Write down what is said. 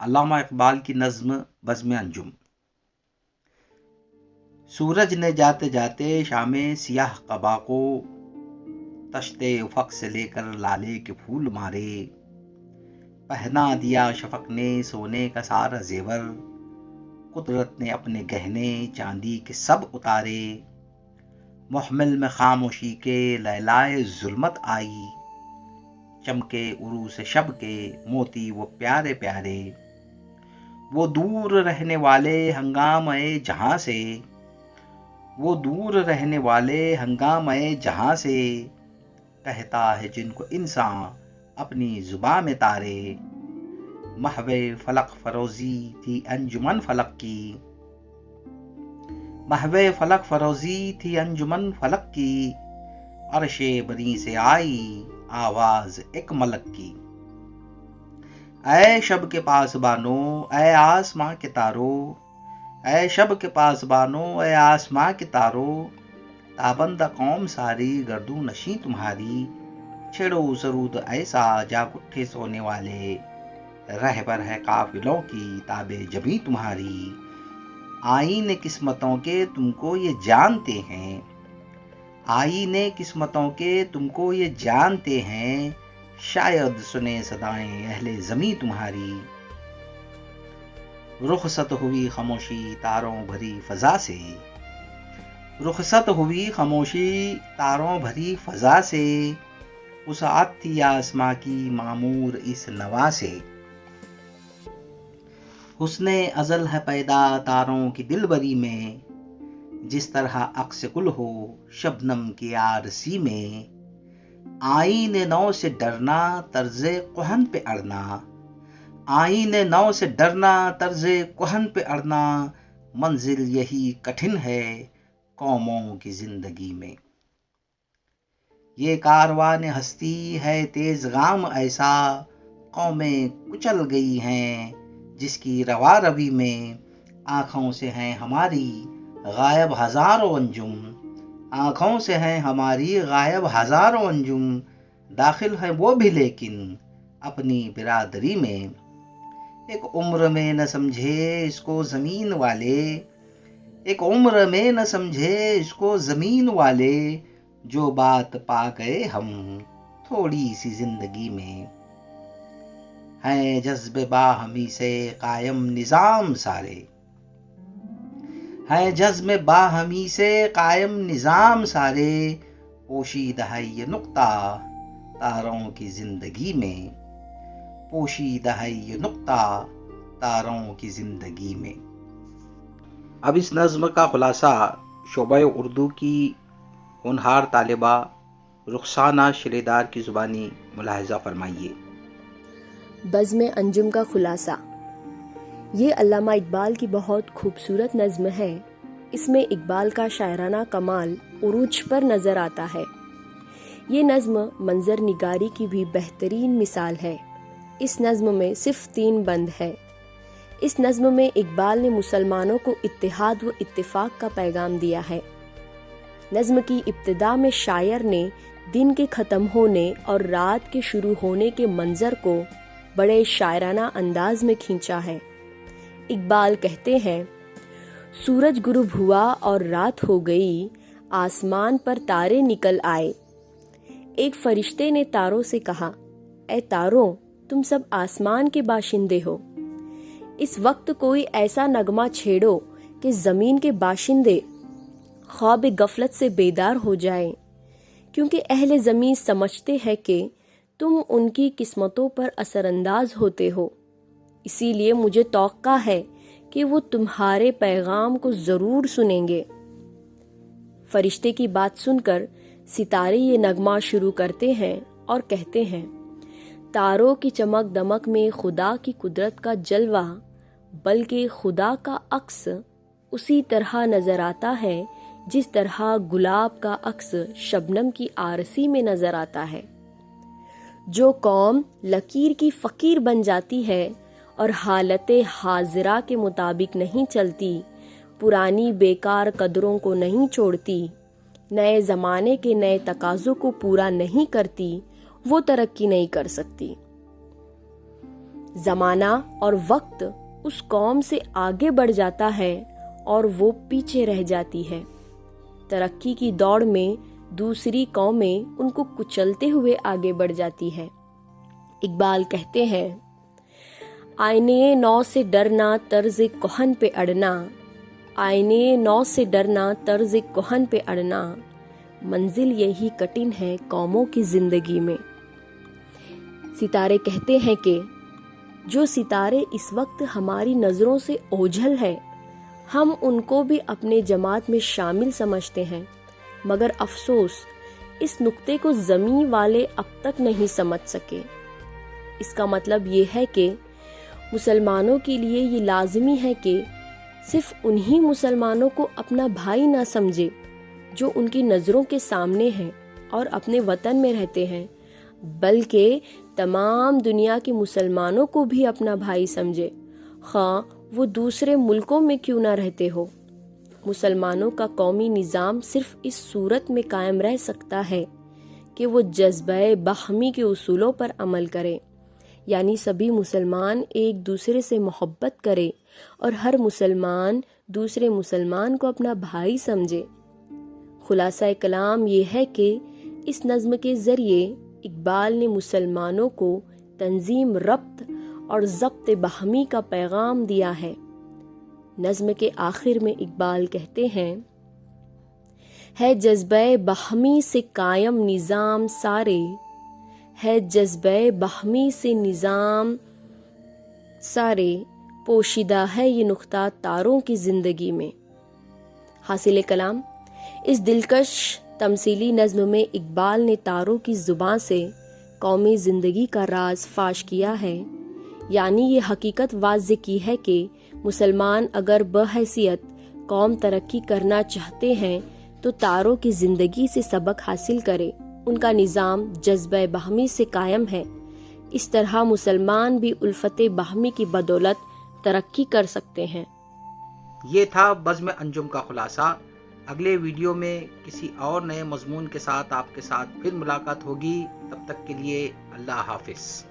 علامہ اقبال کی نظم بزم انجم۔ سورج نے جاتے جاتے شام سیاہ قبا کو تشتے افق سے لے کر لالے کے پھول مارے، پہنا دیا شفق نے سونے کا سارا زیور، قدرت نے اپنے گہنے چاندی کے سب اتارے، محمل میں خاموشی کے لیلائے ظلمت آئی، چمکے عروس شب کے موتی وہ پیارے پیارے، وہ دور رہنے والے ہنگامے جہاں سے، وہ دور رہنے والے ہنگامے جہاں سے، کہتا ہے جن کو انسان اپنی زباں میں تارے، محو فلک فروزی تھی انجمن فلک کی، محو فلک فروزی تھی انجمن فلک کی، عرش بری سے آئی آواز ایک ملک کی، اے شب کے پاس بانو اے آسماں کے تارو، اے شب کے پاس بانو اے آسماں کے تارو، تابندہ قوم ساری گردوں نشیں تمہاری، چھیڑو سرود ایسا جاگ اٹھے سونے والے، رہبر ہے قافلوں کی تاب جبیں تمہاری، آئینے قسمتوں کے تم کو یہ جانتے ہیں، آئینے قسمتوں کے تم کو یہ جانتے ہیں، شاید سنے صدائیں اہل زمیں تمہاری، رخصت ہوئی خاموشی تاروں بھری فضا سے، رخصت ہوئی خاموشی تاروں بھری فضا سے، وسعت تھی آسماں کی معمور اس نوا سے، حسن ازل ہے پیدا تاروں کی دلبری میں، جس طرح عکس گل ہو شبنم کی آرسی میں، آئین نو سے ڈرنا طرز کہن پہ اڑنا، آئین نو سے ڈرنا طرز کہن پہ اڑنا، منزل یہی کٹھن ہے قوموں کی زندگی میں، یہ کاروان ہستی ہے تیز گام ایسا، قومیں کچل گئی ہیں جس کی روا روی میں، آنکھوں سے ہیں ہماری غائب ہزاروں انجم، آنکھوں سے ہیں ہماری غائب ہزاروں انجم، داخل ہے وہ بھی لیکن اپنی برادری میں، ایک عمر میں نہ سمجھے اس کو زمین والے، ایک عمر میں نہ سمجھے اس کو زمین والے، جو بات پا گئے ہم تھوڑی سی زندگی میں، ہیں جذب باہمی سے قائم نظام سارے، ہیں جذب باہمی سے قائم نظام سارے، پوشیدہ ہے یہ نقطہ تاروں کی زندگی میں، پوشیدہ ہے یہ نقطہ تاروں کی زندگی میں۔ اب اس نظم کا خلاصہ شعبہ اردو کی ہونہار طالبہ رخسانہ شریدار کی زبانی ملاحظہ فرمائیے۔ بزم انجم کا خلاصہ، یہ علامہ اقبال کی بہت خوبصورت نظم ہے۔ اس میں اقبال کا شاعرانہ کمال عروج پر نظر آتا ہے۔ یہ نظم منظر نگاری کی بھی بہترین مثال ہے۔ اس نظم میں صرف 3 بند ہے۔ اس نظم میں اقبال نے مسلمانوں کو اتحاد و اتفاق کا پیغام دیا ہے۔ نظم کی ابتدا میں شاعر نے دن کے ختم ہونے اور رات کے شروع ہونے کے منظر کو بڑے شاعرانہ انداز میں کھینچا ہے۔ اقبال کہتے ہیں، سورج غروب ہوا اور رات ہو گئی، آسمان پر تارے نکل آئے۔ ایک فرشتے نے تاروں سے کہا، اے تاروں، تم سب آسمان کے باشندے ہو، اس وقت کوئی ایسا نغمہ چھیڑو کہ زمین کے باشندے خواب غفلت سے بیدار ہو جائیں، کیونکہ اہل زمین سمجھتے ہیں کہ تم ان کی قسمتوں پر اثر انداز ہوتے ہو، اسی لیے مجھے توقع ہے کہ وہ تمہارے پیغام کو ضرور سنیں گے۔ فرشتے کی بات سن کر ستارے یہ نغمہ شروع کرتے ہیں اور کہتے ہیں، تاروں کی چمک دمک میں خدا کی قدرت کا جلوہ، بلکہ خدا کا عکس اسی طرح نظر آتا ہے جس طرح گلاب کا عکس شبنم کی آرسی میں نظر آتا ہے۔ جو قوم لکیر کی فقیر بن جاتی ہے اور حالت حاضرہ کے مطابق نہیں چلتی، پرانی بیکار قدروں کو نہیں چھوڑتی، نئے زمانے کے نئے تقاضوں کو پورا نہیں کرتی، وہ ترقی نہیں کر سکتی۔ زمانہ اور وقت اس قوم سے آگے بڑھ جاتا ہے اور وہ پیچھے رہ جاتی ہے۔ ترقی کی دوڑ میں دوسری قومیں ان کو کچلتے ہوئے آگے بڑھ جاتی ہے۔ اقبال کہتے ہیں، آئینے نو سے ڈرنا طرز کہن پہ اڑنا، آئینے نو سے ڈرنا طرز کہن پہ اڑنا، منزل یہی کٹن ہے قوموں کی زندگی میں۔ ستارے کہتے ہیں کہ جو ستارے اس وقت ہماری نظروں سے اوجھل ہے، ہم ان کو بھی اپنے جماعت میں شامل سمجھتے ہیں، مگر افسوس اس نقطے کو زمیں والے اب تک نہیں سمجھ سکے۔ اس کا مطلب یہ ہے کہ مسلمانوں کے لیے یہ لازمی ہے کہ صرف انہی مسلمانوں کو اپنا بھائی نہ سمجھے جو ان کی نظروں کے سامنے ہیں اور اپنے وطن میں رہتے ہیں، بلکہ تمام دنیا کے مسلمانوں کو بھی اپنا بھائی سمجھے، خواہ وہ دوسرے ملکوں میں کیوں نہ رہتے ہو۔ مسلمانوں کا قومی نظام صرف اس صورت میں قائم رہ سکتا ہے کہ وہ جذبہ باہمی کے اصولوں پر عمل کرے، یعنی سبھی مسلمان ایک دوسرے سے محبت کرے اور ہر مسلمان دوسرے مسلمان کو اپنا بھائی سمجھے۔ خلاصہ کلام یہ ہے کہ اس نظم کے ذریعے اقبال نے مسلمانوں کو تنظیم، ربط اور ضبط باہمی کا پیغام دیا ہے۔ نظم کے آخر میں اقبال کہتے ہیں، ہے جذبہ باہمی سے قائم نظام سارے، ہے جذبہ باہمی سے نظام سارے، پوشیدہ ہے یہ نقطہ تاروں کی زندگی میں۔ حاصل کلام، اس دلکش تمثیلی نظم میں اقبال نے تاروں کی زبان سے قومی زندگی کا راز فاش کیا ہے، یعنی یہ حقیقت واضح کی ہے کہ مسلمان اگر بحیثیت قوم ترقی کرنا چاہتے ہیں تو تاروں کی زندگی سے سبق حاصل کرے۔ ان کا نظام جذبہ باہمی سے قائم ہے، اس طرح مسلمان بھی الفت باہمی کی بدولت ترقی کر سکتے ہیں۔ یہ تھا بزم انجم کا خلاصہ۔ اگلے ویڈیو میں کسی اور نئے مضمون کے ساتھ آپ کے ساتھ پھر ملاقات ہوگی۔ تب تک کے لیے اللہ حافظ۔